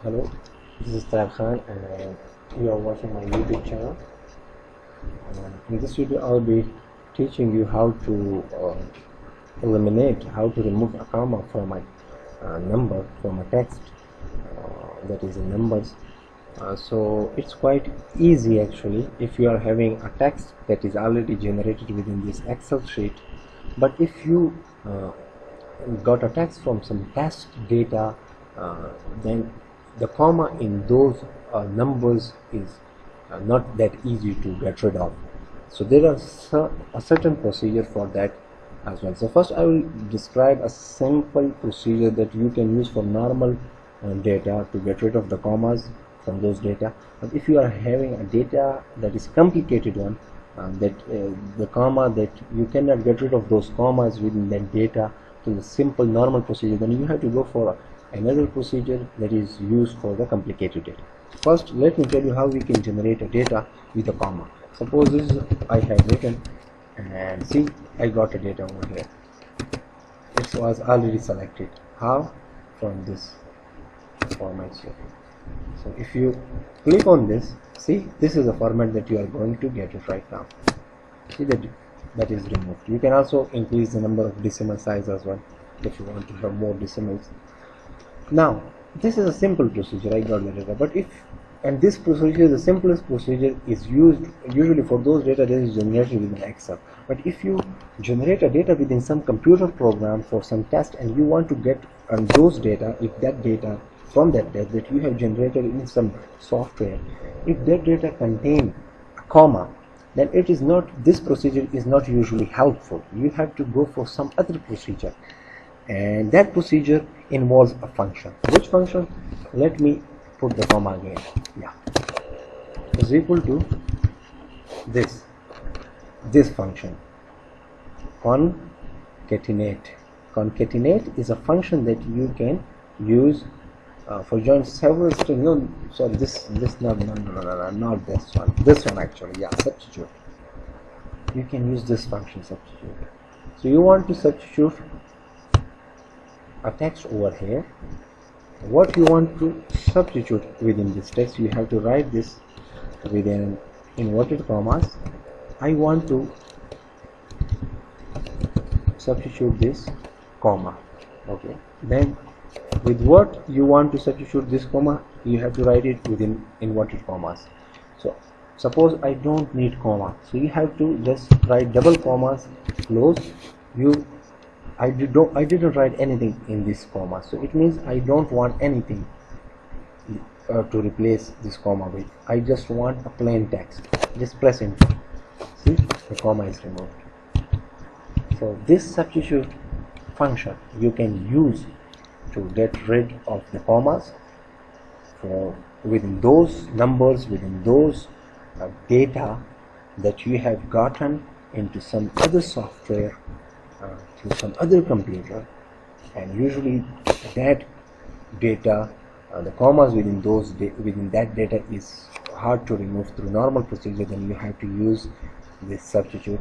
Hello, this is Tayyab Khan and you are watching my YouTube channel. In this video I will be teaching you how to how to remove a comma from a number, from a text that is in numbers. So it's quite easy actually if you are having a text that is already generated within this Excel sheet. But if you got a text from some test data, then the comma in those numbers is not that easy to get rid of. So there are a certain procedure for that as well. So first I will describe a simple procedure that you can use for normal data to get rid of the commas from those data. But if you are having a data that is complicated one, the comma that you cannot get rid of those commas within that data to the simple normal procedure, then you have to go for another procedure that is used for the complicated data. First, let me tell you how we can generate a data with a comma. Suppose this is I have written, and see, I got a data over here. It was already selected. How? From this format here. So if you click on this, see, this is the format that you are going to get it right now. See that is removed. You can also increase the number of decimal size as well if you want to have more decimals. Now this is a simple procedure. I got the data, but and this procedure, the simplest procedure, is used usually for those data that is generated within Excel. But if you generate a data within some computer program for some test and you want to get those data, if that data from that test that you have generated in some software, if that data contain a comma, then it is not, this procedure is not usually helpful. You have to go for some other procedure, and that procedure involves a function. Which function? Let me put the comma again. Yeah, is equal to this function, concatenate. Concatenate is a function that you can use for join several strings. No, sorry, this not this one. This one actually, yeah, substitute. You can use this function, substitute. So you want to substitute a text over here. What you want to substitute within this text, you have to write this within inverted commas. I want to substitute this comma. Okay, then with what you want to substitute this comma, you have to write it within inverted commas. So suppose I don't need comma, so you have to just write double commas, close. I didn't write anything in this comma, so it means I don't want anything to replace this comma with. I just want a plain text. Just press enter. See, the comma is removed. So this substitute function you can use to get rid of the commas for within those numbers, within those data that you have gotten into some other software, to some other computer, and usually that data, the commas within within that data is hard to remove through normal procedure. Then you have to use this substitute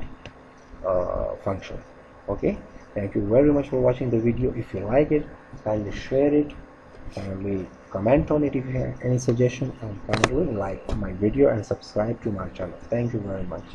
function. Okay, thank you very much for watching the video. If you like it, kindly share it, kindly comment on it if you have any suggestion, and kindly like my video and subscribe to my channel. Thank you very much.